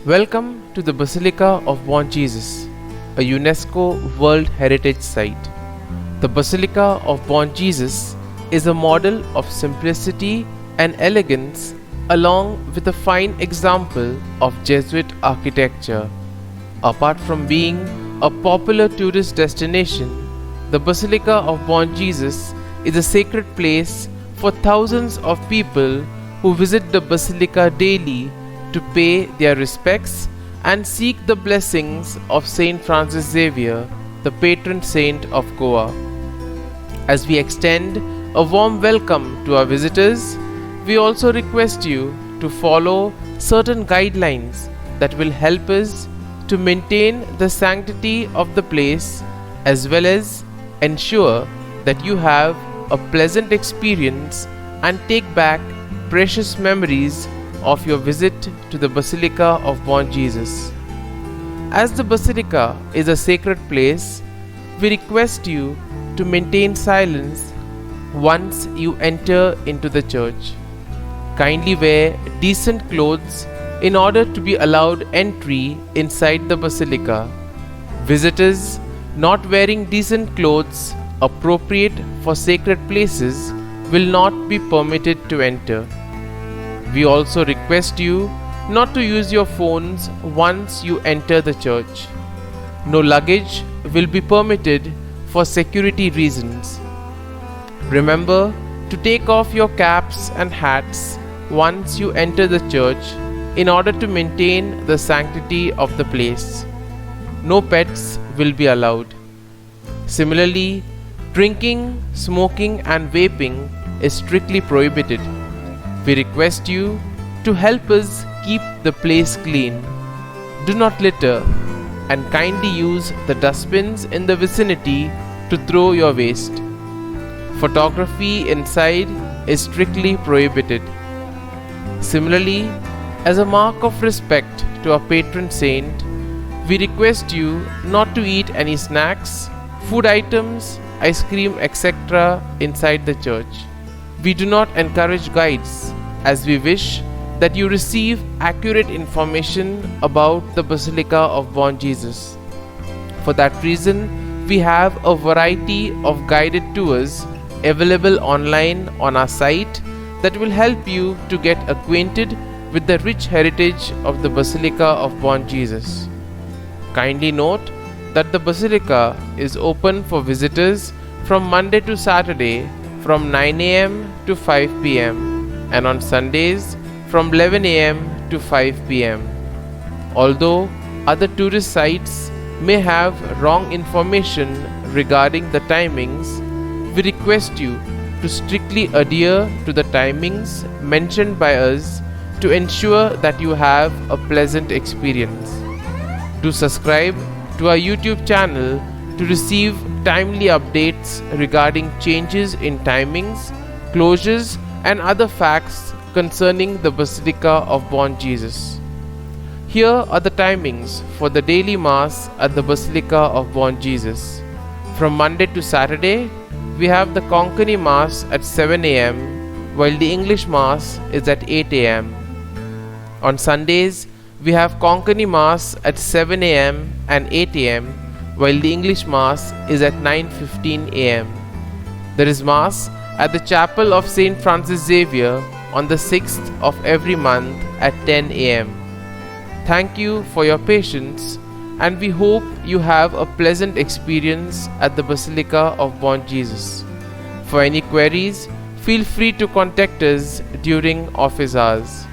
Welcome to the Basilica of Bom, a UNESCO World Heritage Site. The Basilica of Bom is a model of simplicity and elegance along with a fine example of Jesuit architecture. Apart from being a popular tourist destination, the Basilica of Bom is a sacred place for thousands of people who visit the Basilica daily to pay their respects and seek the blessings of Saint Francis Xavier, the patron saint of Goa. As we extend a warm welcome to our visitors, we also request you to follow certain guidelines that will help us to maintain the sanctity of the place as well as ensure that you have a pleasant experience and take back precious memories of your visit to the Basilica of Bom. As the Basilica is a sacred place, we request you to maintain silence once you enter into the church. Kindly wear decent clothes in order to be allowed entry inside the Basilica. Visitors not wearing decent clothes appropriate for sacred places will not be permitted to enter. We also request you not to use your phones once you enter the church. No luggage will be permitted for security reasons. Remember to take off your caps and hats once you enter the church in order to maintain the sanctity of the place. No pets will be allowed. Similarly, drinking, smoking and vaping is strictly prohibited. We request you to help us keep the place clean. Do not litter and kindly use the dustbins in the vicinity to throw your waste. Photography inside is strictly prohibited. Similarly, as a mark of respect to our patron saint, we request you not to eat any snacks, food items, ice cream, etc. inside the church. We do not encourage guides as we wish that you receive accurate information about the Basilica of Bom. For that reason, we have a variety of guided tours available online on our site that will help you to get acquainted with the rich heritage of the Basilica of Bom. Kindly note that the Basilica is open for visitors from Monday to Saturday from 9 a.m. to 5 p.m. and on Sundays from 11 a.m. to 5 p.m. Although other tourist sites may have wrong information regarding the timings, we request you to strictly adhere to the timings mentioned by us to ensure that you have a pleasant experience. Do subscribe to our YouTube channel to receive timely updates regarding changes in timings, closures and other facts concerning the Basilica of Bom. Here are the timings for the daily Mass at the Basilica of Bom. From Monday to Saturday, we have the Konkani Mass at 7 a.m. while the English Mass is at 8 a.m. On Sundays, we have Konkani Mass at 7 a.m. and 8 a.m. while the English Mass is at 9:15 a.m. There is Mass at the Chapel of Saint Francis Xavier on the 6th of every month at 10 a.m. Thank you for your patience and we hope you have a pleasant experience at the Basilica of Bom. For any queries, feel free to contact us during office hours.